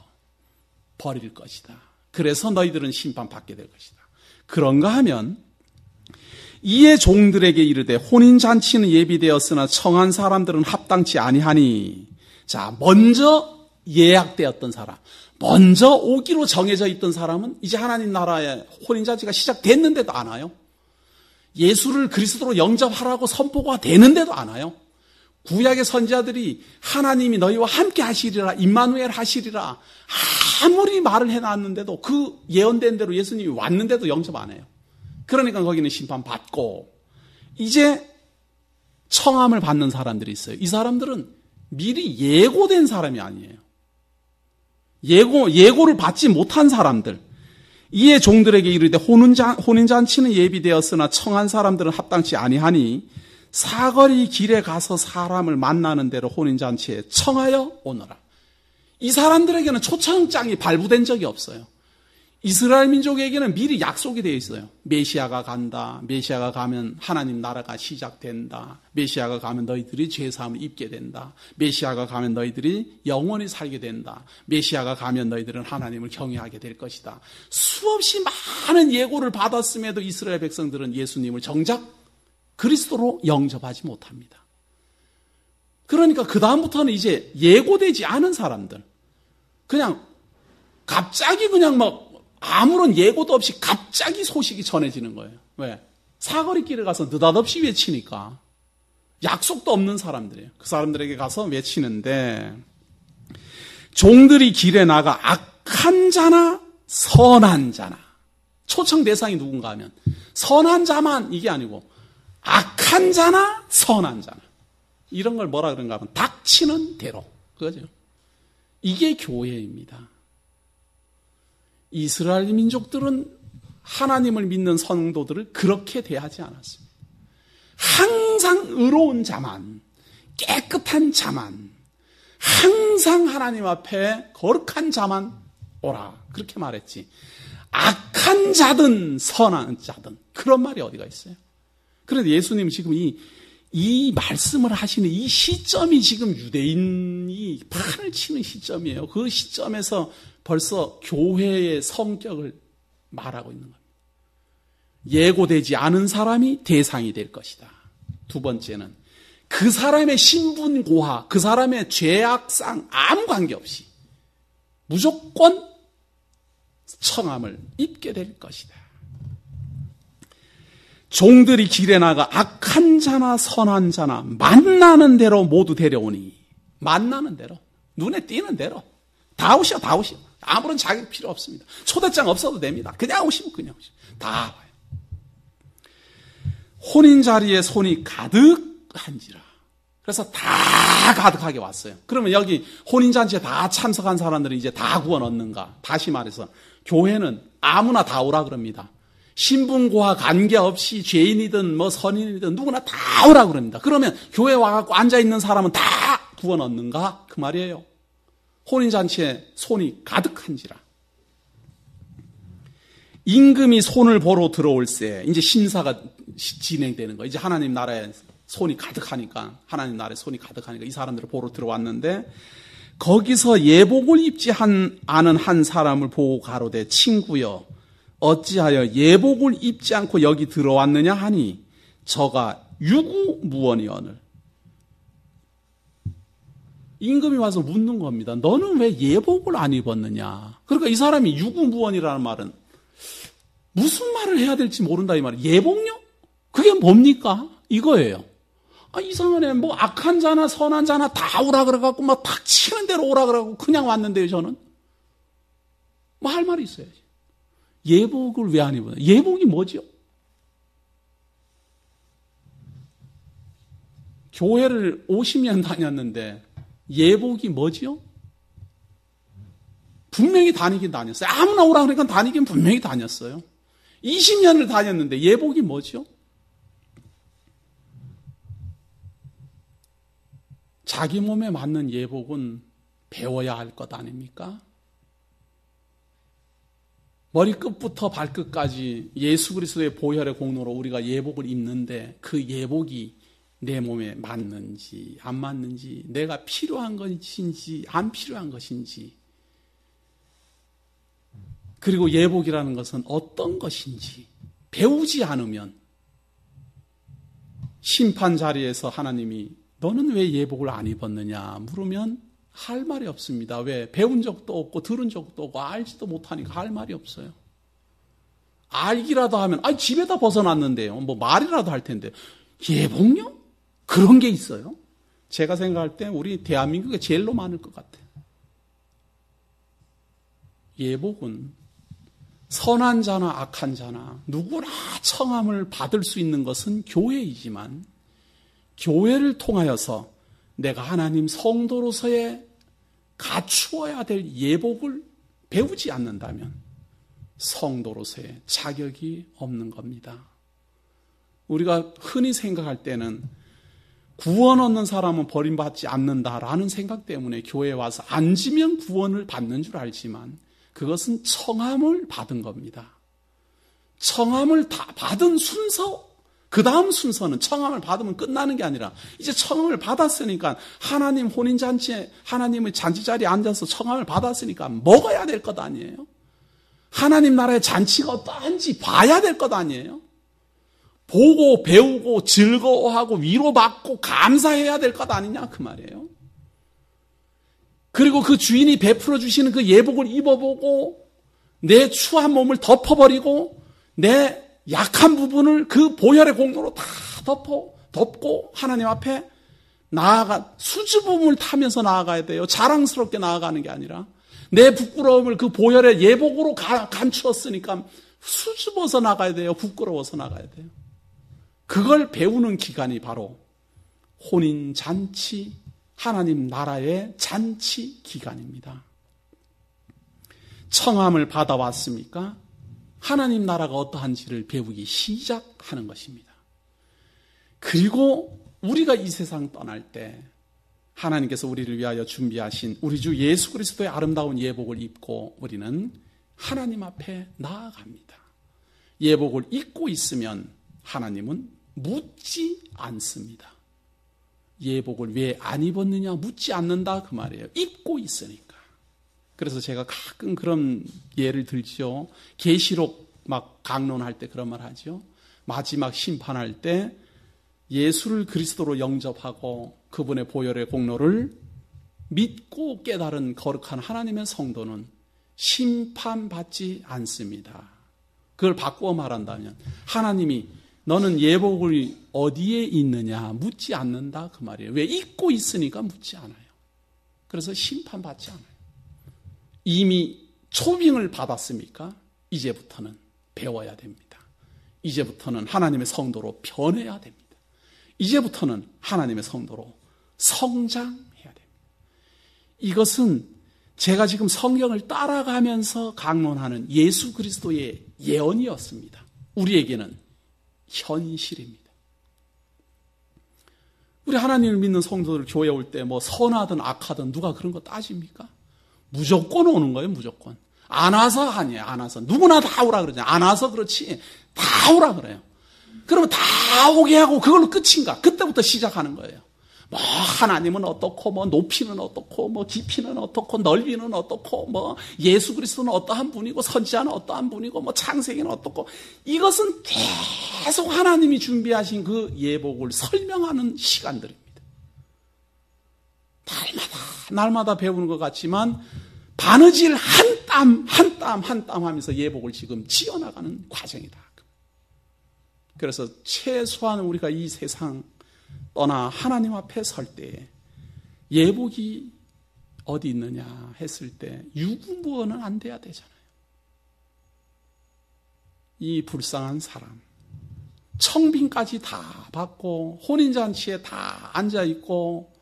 버릴 것이다. 그래서 너희들은 심판받게 될 것이다. 그런가 하면 이에 종들에게 이르되 혼인잔치는 예비되었으나 청한 사람들은 합당치 아니하니. 자, 먼저 예약되었던 사람, 먼저 오기로 정해져 있던 사람은 이제 하나님 나라의 혼인잔치가 시작됐는데도 안 와요. 예수를 그리스도로 영접하라고 선포가 되는데도 안 와요. 구약의 선지자들이 하나님이 너희와 함께 하시리라, 임마누엘 하시리라 아무리 말을 해놨는데도 그 예언된 대로 예수님이 왔는데도 영접 안 해요. 그러니까 거기는 심판받고 이제 청함을 받는 사람들이 있어요. 이 사람들은 미리 예고된 사람이 아니에요. 예고를 받지 못한 사람들. 이에 종들에게 이르되 혼인잔치는 예비되었으나 청한 사람들은 합당치 아니하니 사거리 길에 가서 사람을 만나는 대로 혼인잔치에 청하여 오너라. 이 사람들에게는 초청장이 발부된 적이 없어요. 이스라엘 민족에게는 미리 약속이 되어 있어요. 메시아가 간다. 메시아가 가면 하나님 나라가 시작된다. 메시아가 가면 너희들이 죄사함을 입게 된다. 메시아가 가면 너희들이 영원히 살게 된다. 메시아가 가면 너희들은 하나님을 경외하게 될 것이다. 수없이 많은 예고를 받았음에도 이스라엘 백성들은 예수님을 정작 그리스도로 영접하지 못합니다. 그러니까 그 다음부터는 이제 예고되지 않은 사람들, 그냥 갑자기 그냥 막 아무런 예고도 없이 갑자기 소식이 전해지는 거예요. 왜? 사거리 길에 가서 느닷없이 외치니까. 약속도 없는 사람들이에요. 그 사람들에게 가서 외치는데, 종들이 길에 나가 악한 자나 선한 자나, 초청 대상이 누군가 하면 선한 자만 이게 아니고 악한 자나 선한 자나, 이런 걸 뭐라 그런가 하면 닥치는 대로, 그거죠. 이게 교회입니다. 이스라엘 민족들은 하나님을 믿는 성도들을 그렇게 대하지 않았습니다. 항상 의로운 자만, 깨끗한 자만, 항상 하나님 앞에 거룩한 자만 오라, 그렇게 말했지. 악한 자든 선한 자든 그런 말이 어디가 있어요? 그런데 예수님 지금 이 말씀을 하시는 이 시점이 지금 유대인이 판을 치는 시점이에요. 그 시점에서 벌써 교회의 성격을 말하고 있는 겁니다. 예고되지 않은 사람이 대상이 될 것이다. 두 번째는 그 사람의 신분고하, 그 사람의 죄악상 아무 관계없이 무조건 청함을 입게 될 것이다. 종들이 길에 나가 악한 자나 선한 자나 만나는 대로 모두 데려오니, 만나는 대로, 눈에 띄는 대로 다 오시오, 다 오시오. 아무런 자격 필요 없습니다. 초대장 없어도 됩니다. 그냥 오시면 그냥 오시오. 다 와요. 혼인 자리에 손이 가득한지라. 그래서 다 가득하게 왔어요. 그러면 여기 혼인 잔치에 다 참석한 사람들은 이제 다 구원 얻는가? 다시 말해서 교회는 아무나 다 오라 그럽니다. 신분과 관계없이 죄인이든 뭐 선인이든 누구나 다 오라 그럽니다. 그러면 교회 와갖고 앉아있는 사람은 다 구원 얻는가? 그 말이에요. 혼인잔치에 손이 가득한지라. 임금이 손을 보러 들어올세. 이제 심사가 진행되는 거예요. 이제 하나님 나라에 손이 가득하니까, 하나님 나라에 손이 가득하니까 이 사람들을 보러 들어왔는데, 거기서 예복을 입지 않은 한 사람을 보고 가로되, 친구여, 어찌하여 예복을 입지 않고 여기 들어왔느냐 하니, 저가 유구무원이오늘. 임금이 와서 묻는 겁니다. 너는 왜 예복을 안 입었느냐? 그러니까 이 사람이 유구무원이라는 말은 무슨 말을 해야 될지 모른다 이 말이에요. 예복요? 그게 뭡니까? 이거예요. 이상하네. 뭐 악한 자나 선한 자나 다 오라 그래갖고 막 닥치는 대로 오라 그래갖고 그냥 왔는데요, 저는. 뭐 할 말이 있어야지. 예복을 왜 안 입어요? 예복이 뭐죠? 교회를 50년 다녔는데 예복이 뭐지요? 분명히 다니긴 다녔어요. 아무나 오라 그러니까 다니긴 분명히 다녔어요. 20년을 다녔는데 예복이 뭐죠? 자기 몸에 맞는 예복은 배워야 할 것 아닙니까? 머리끝부터 발끝까지 예수 그리스도의 보혈의 공로로 우리가 예복을 입는데 그 예복이 내 몸에 맞는지 안 맞는지, 내가 필요한 것인지 안 필요한 것인지, 그리고 예복이라는 것은 어떤 것인지 배우지 않으면 심판 자리에서 하나님이 너는 왜 예복을 안 입었느냐 물으면 할 말이 없습니다. 왜? 배운 적도 없고 들은 적도 없고 알지도 못하니까 할 말이 없어요. 알기라도 하면 집에다 벗어놨는데요. 뭐 말이라도 할 텐데 예복요? 그런 게 있어요? 제가 생각할 때 우리 대한민국에 제일로 많을 것 같아요. 예복은 선한 자나 악한 자나 누구나 청함을 받을 수 있는 것은 교회이지만, 교회를 통하여서 내가 하나님 성도로서의 갖추어야 될 예복을 배우지 않는다면 성도로서의 자격이 없는 겁니다. 우리가 흔히 생각할 때는 구원 얻는 사람은 버림받지 않는다라는 생각 때문에 교회에 와서 앉으면 구원을 받는 줄 알지만 그것은 청함을 받은 겁니다. 청함을 다 받은 순서, 그 다음 순서는 청함을 받으면 끝나는 게 아니라 이제 청함을 받았으니까 하나님 혼인잔치에 하나님의 잔치자리에 앉아서 청함을 받았으니까 먹어야 될 것 아니에요? 하나님 나라의 잔치가 어떠한지 봐야 될 것 아니에요? 보고 배우고 즐거워하고 위로받고 감사해야 될 것 아니냐 그 말이에요. 그리고 그 주인이 베풀어 주시는 그 예복을 입어보고 내 추한 몸을 덮어버리고 내 약한 부분을 그 보혈의 공로로 다 덮고 하나님 앞에 수줍음을 타면서 나아가야 돼요. 자랑스럽게 나아가는 게 아니라 내 부끄러움을 그 보혈의 예복으로 감추었으니까 수줍어서 나가야 돼요. 부끄러워서 나가야 돼요. 그걸 배우는 기간이 바로 혼인잔치, 하나님 나라의 잔치 기간입니다. 청함을 받아왔습니까? 하나님 나라가 어떠한지를 배우기 시작하는 것입니다. 그리고 우리가 이 세상 떠날 때 하나님께서 우리를 위하여 준비하신 우리 주 예수 그리스도의 아름다운 예복을 입고 우리는 하나님 앞에 나아갑니다. 예복을 입고 있으면 하나님은 묻지 않습니다. 예복을 왜 안 입었느냐 묻지 않는다 그 말이에요. 입고 있으니까. 그래서 제가 가끔 그런 예를 들죠. 계시록 막 강론할 때 그런 말 하죠. 마지막 심판할 때 예수를 그리스도로 영접하고 그분의 보혈의 공로를 믿고 깨달은 거룩한 하나님의 성도는 심판받지 않습니다. 그걸 바꾸어 말한다면 하나님이 너는 예복을 어디에 있느냐 묻지 않는다 그 말이에요. 왜? 입고 있으니까 묻지 않아요. 그래서 심판받지 않아요. 이미 초빙을 받았으니까 이제부터는 배워야 됩니다. 이제부터는 하나님의 성도로 변해야 됩니다. 이제부터는 하나님의 성도로 성장해야 됩니다. 이것은 제가 지금 성경을 따라가면서 강론하는 예수 그리스도의 예언이었습니다. 우리에게는 현실입니다. 우리 하나님을 믿는 성도들 교회 올 때 뭐 선하든 악하든 누가 그런 거 따집니까? 무조건 오는 거예요, 무조건. 안 와서 아니에요, 안 와서. 누구나 다 오라 그러잖아요. 안 와서 그렇지, 다 오라 그래요. 그러면 다 오게 하고 그걸로 끝인가? 그때부터 시작하는 거예요. 뭐 하나님은 어떻고 뭐 높이는 어떻고 뭐 깊이는 어떻고 넓이는 어떻고 뭐 예수 그리스도는 어떠한 분이고 선지자는 어떠한 분이고 뭐 창세기는 어떻고 이것은 계속 하나님이 준비하신 그 예복을 설명하는 시간들입니다. 날마다 배우는 것 같지만 바느질 한 땀 한 땀 하면서 예복을 지금 지어나가는 과정이다. 그래서 최소한 우리가 이 세상 떠나 하나님 앞에 설 때 예복이 어디 있느냐 했을 때 유구무원은 안 돼야 되잖아요. 이 불쌍한 사람 청빙까지 다 받고 혼인잔치에 다 앉아있고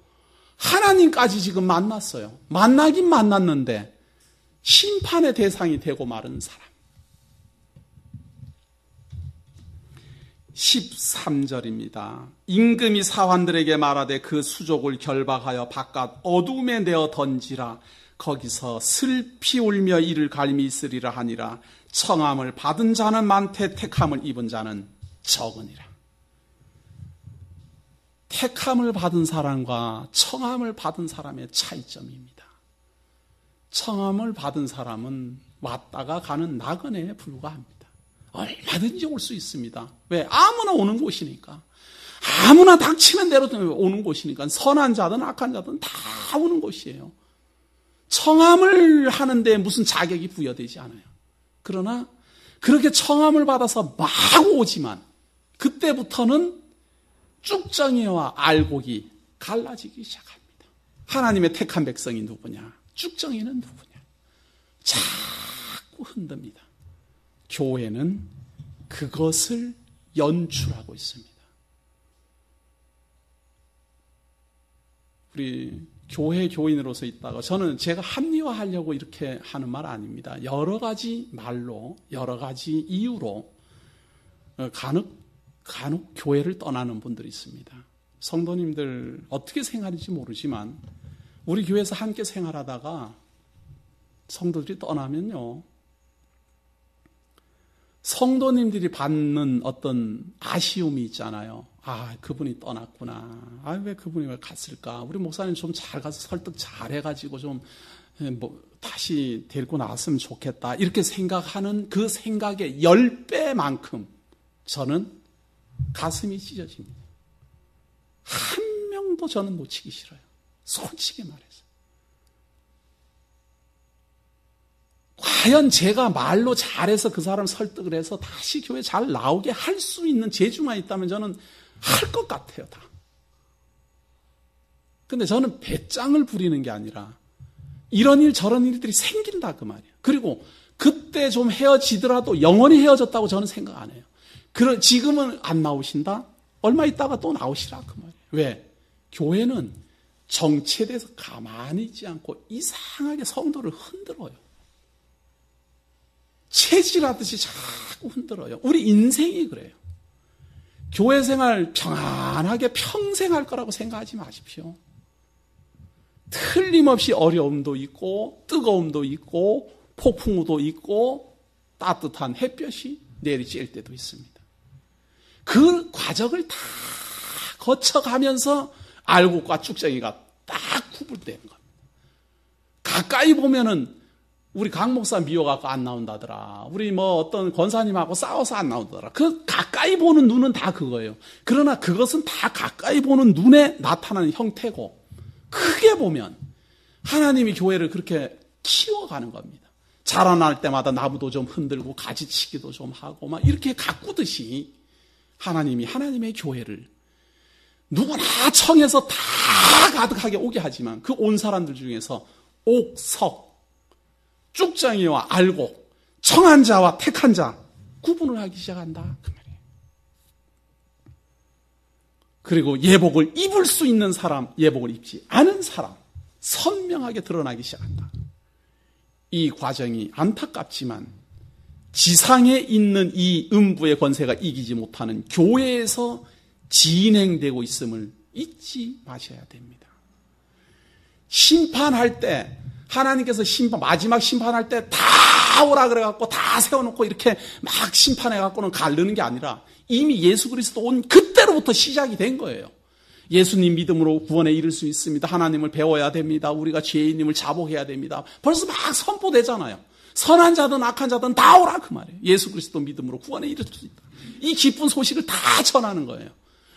하나님까지 지금 만났어요. 만나긴 만났는데 심판의 대상이 되고 마른 사람. 13절입니다. 임금이 사환들에게 말하되 그 수족을 결박하여 바깥 어둠에 내어 던지라. 거기서 슬피 울며 이를 갈미 있으리라 하니라. 청함을 받은 자는 많되 택함을 입은 자는 적으니라. 택함을 받은 사람과 청함을 받은 사람의 차이점입니다. 청함을 받은 사람은 왔다가 가는 나그네에 불과합니다. 얼마든지 올 수 있습니다. 왜? 아무나 오는 곳이니까. 아무나 닥치는 대로 오는 곳이니까. 선한 자든 악한 자든 다 오는 곳이에요. 청함을 하는데 무슨 자격이 부여되지 않아요. 그러나 그렇게 청함을 받아서 막 오지만 그때부터는 쭉정이와 알곡이 갈라지기 시작합니다. 하나님의 택한 백성이 누구냐? 쭉정이는 누구냐? 자꾸 흔듭니다. 교회는 그것을 연출하고 있습니다. 우리 교회 교인으로서 있다가 저는 제가 합리화하려고 이렇게 하는 말 아닙니다. 여러 가지 말로 여러 가지 이유로 간혹 교회를 떠나는 분들이 있습니다. 성도님들 어떻게 생활인지 모르지만 우리 교회에서 함께 생활하다가 성도들이 떠나면요, 성도님들이 받는 어떤 아쉬움이 있잖아요. 아, 그분이 떠났구나. 아, 왜 그분이 왜 갔을까? 우리 목사님 좀 잘 가서 설득 잘 해가지고 좀 다시 데리고 나왔으면 좋겠다. 이렇게 생각하는 그 생각의 10배만큼 저는 가슴이 찢어집니다. 한 명도 저는 놓치기 싫어요. 솔직히 말해서. 과연 제가 말로 잘해서 그 사람 설득을 해서 다시 교회 잘 나오게 할 수 있는 재주만 있다면 저는 할 것 같아요, 다. 근데 저는 배짱을 부리는 게 아니라 이런 일 저런 일들이 생긴다 그 말이에요. 그리고 그때 좀 헤어지더라도 영원히 헤어졌다고 저는 생각 안 해요. 지금은 안 나오신다? 얼마 있다가 또 나오시라 그 말이에요. 왜? 교회는 정체돼서 가만히 있지 않고 이상하게 성도를 흔들어요. 체질하듯이 자꾸 흔들어요. 우리 인생이 그래요. 교회 생활 평안하게 평생 할 거라고 생각하지 마십시오. 틀림없이 어려움도 있고 뜨거움도 있고 폭풍우도 있고 따뜻한 햇볕이 내리쬐을 때도 있습니다. 그 과정을 다 거쳐가면서 알곡과 쭉정이가 딱 구분되는 겁니다. 가까이 보면은 우리 강 목사 미워갖고 안 나온다더라. 우리 어떤 권사님하고 싸워서 안 나온다더라. 그 가까이 보는 눈은 다 그거예요. 그러나 그것은 다 가까이 보는 눈에 나타나는 형태고, 크게 보면 하나님이 교회를 그렇게 키워가는 겁니다. 자라날 때마다 나무도 좀 흔들고 가지치기도 좀 하고 막 이렇게 가꾸듯이 하나님이 하나님의 교회를 누구나 청해서 다 가득하게 오게 하지만 그 온 사람들 중에서 옥석, 쭉정이와 알곡, 청한 자와 택한 자 구분을 하기 시작한다 그 말이에요. 그리고 예복을 입을 수 있는 사람, 예복을 입지 않은 사람 선명하게 드러나기 시작한다. 이 과정이 안타깝지만 지상에 있는 이 음부의 권세가 이기지 못하는 교회에서 진행되고 있음을 잊지 마셔야 됩니다. 심판할 때 하나님께서 마지막 심판할 때 다 오라 그래갖고 다 세워놓고 이렇게 막 심판해갖고는 가르는 게 아니라 이미 예수 그리스도 온 그때로부터 시작이 된 거예요. 예수님 믿음으로 구원에 이를 수 있습니다. 하나님을 배워야 됩니다. 우리가 죄인님을 자복해야 됩니다. 벌써 막 선포되잖아요. 선한 자든 악한 자든 다 오라 그 말이에요. 예수 그리스도 믿음으로 구원에 이를 수 있다. 이 기쁜 소식을 다 전하는 거예요.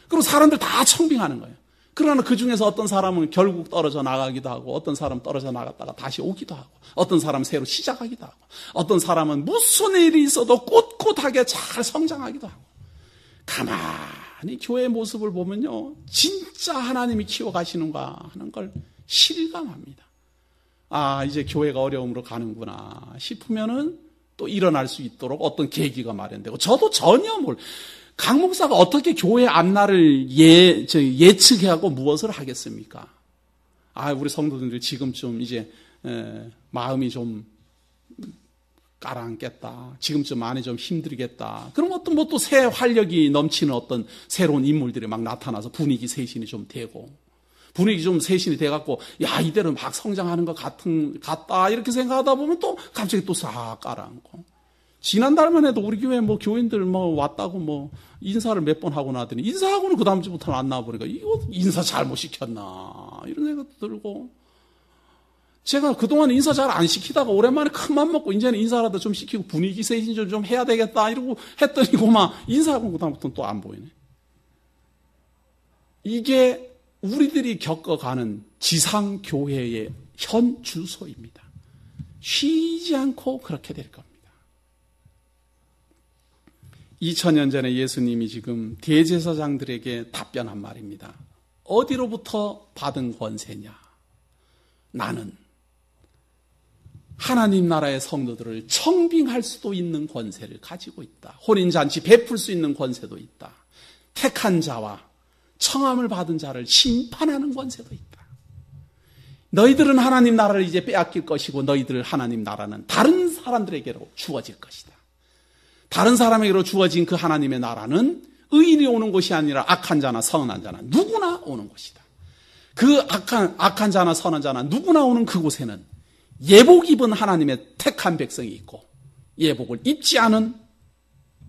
그리고 사람들 다 청빙하는 거예요. 그러나 그 중에서 어떤 사람은 결국 떨어져 나가기도 하고, 어떤 사람은 떨어져 나갔다가 다시 오기도 하고, 어떤 사람은 새로 시작하기도 하고, 어떤 사람은 무슨 일이 있어도 꿋꿋하게 잘 성장하기도 하고. 가만히 교회의 모습을 보면요, 진짜 하나님이 키워가시는가 하는 걸 실감합니다. 아, 이제 교회가 어려움으로 가는구나 싶으면은 또 일어날 수 있도록 어떤 계기가 마련되고, 저도 전혀 강 목사가 어떻게 교회 앞날을 예측하고 무엇을 하겠습니까? 아, 우리 성도들이 지금쯤 이제 마음이 좀 가라앉겠다. 지금쯤 많이 좀 힘들겠다. 그럼 어떤 또 새 활력이 넘치는 어떤 새로운 인물들이 막 나타나서 분위기 쇄신이 좀 되고, 분위기 좀 쇄신이 돼갖고, 야, 이대로 막 성장하는 것 같다. 이렇게 생각하다 보면 또 갑자기 또 싹 가라앉고. 지난달만 해도 우리 교회 교인들 왔다고 인사를 몇 번 하고 나더니 인사하고는 그 다음 주부터는 안 나와보니까 이거 인사 잘못 시켰나 이런 생각도 들고, 제가 그동안 인사 잘 안 시키다가 오랜만에 큰맘 먹고 이제는 인사라도 좀 시키고 분위기 세신 좀 해야 되겠다 이러고 했더니 인사하고 그 다음부터는 또 안 보이네. 이게 우리들이 겪어가는 지상교회의 현 주소입니다. 쉬지 않고 그렇게 될 겁니다. 2000년 전에 예수님이 지금 대제사장들에게 답변한 말입니다. 어디로부터 받은 권세냐? 나는 하나님 나라의 성도들을 청빙할 수도 있는 권세를 가지고 있다. 혼인잔치 베풀 수 있는 권세도 있다. 택한 자와 청함을 받은 자를 심판하는 권세도 있다. 너희들은 하나님 나라를 이제 빼앗길 것이고, 너희들 하나님 나라는 다른 사람들에게로 주어질 것이다. 다른 사람에게로 주어진 그 하나님의 나라는 의인이 오는 곳이 아니라 악한 자나 선한 자나 누구나 오는 곳이다. 그 악한 자나 선한 자나 누구나 오는 그곳에는 예복 입은 하나님의 택한 백성이 있고 예복을 입지 않은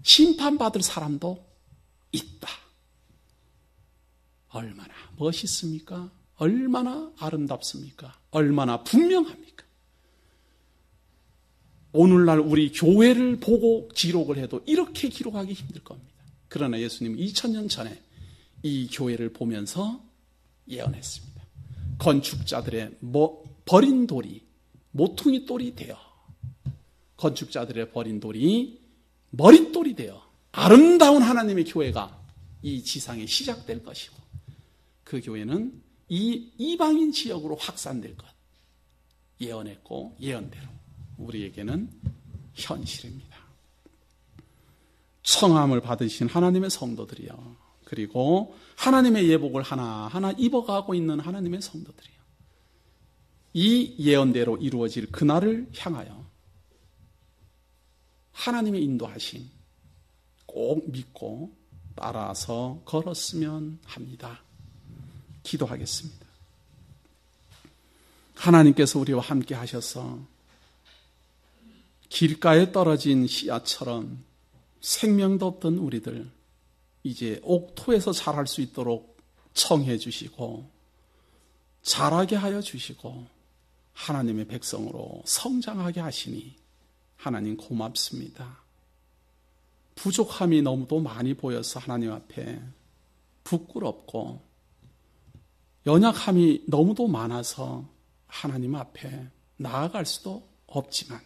심판받을 사람도 있다. 얼마나 멋있습니까? 얼마나 아름답습니까? 얼마나 분명합니까? 오늘날 우리 교회를 보고 기록을 해도 이렇게 기록하기 힘들 겁니다. 그러나 예수님은 2000년 전에 이 교회를 보면서 예언했습니다. 건축자들의 버린 돌이 모퉁이 돌이 되어 건축자들의 버린 돌이 머릿돌이 되어 아름다운 하나님의 교회가 이 지상에 시작될 것이고 그 교회는 이 이방인 지역으로 확산될 것 예언했고 예언대로 우리에게는 현실입니다. 청함을 받으신 하나님의 성도들이요. 그리고 하나님의 예복을 하나하나 입어가고 있는 하나님의 성도들이요. 이 예언대로 이루어질 그날을 향하여 하나님의 인도하심 꼭 믿고 따라서 걸었으면 합니다. 기도하겠습니다. 하나님께서 우리와 함께 하셔서 길가에 떨어진 씨앗처럼 생명도 없던 우리들 이제 옥토에서 자랄 수 있도록 청해 주시고 자라게 하여 주시고 하나님의 백성으로 성장하게 하시니 하나님 고맙습니다. 부족함이 너무도 많이 보여서 하나님 앞에 부끄럽고 연약함이 너무도 많아서 하나님 앞에 나아갈 수도 없지만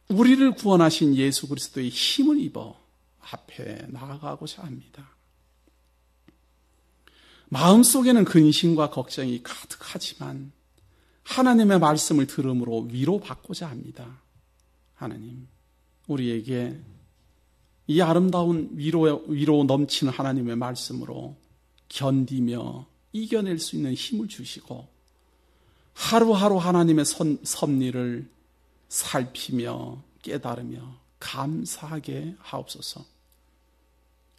우리를 구원하신 예수 그리스도의 힘을 입어 앞에 나아가고자 합니다. 마음속에는 근심과 걱정이 가득하지만 하나님의 말씀을 들음으로 위로받고자 합니다. 하나님, 우리에게 이 아름다운 위로 넘치는 하나님의 말씀으로 견디며 이겨낼 수 있는 힘을 주시고 하루하루 하나님의 섭리를 살피며 깨달으며 감사하게 하옵소서.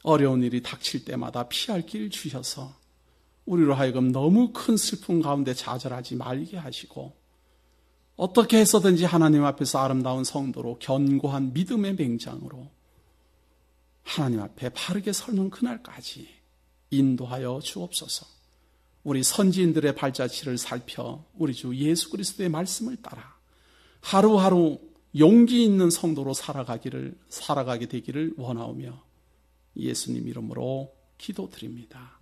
어려운 일이 닥칠 때마다 피할 길 주셔서 우리로 하여금 너무 큰 슬픔 가운데 좌절하지 말게 하시고 어떻게 해서든지 하나님 앞에서 아름다운 성도로 견고한 믿음의 맹장으로 하나님 앞에 바르게 서는 그날까지 인도하여 주옵소서. 우리 선지인들의 발자취를 살펴 우리 주 예수 그리스도의 말씀을 따라 하루하루 용기 있는 성도로 살아가게 되기를 원하오며 예수님 이름으로 기도드립니다.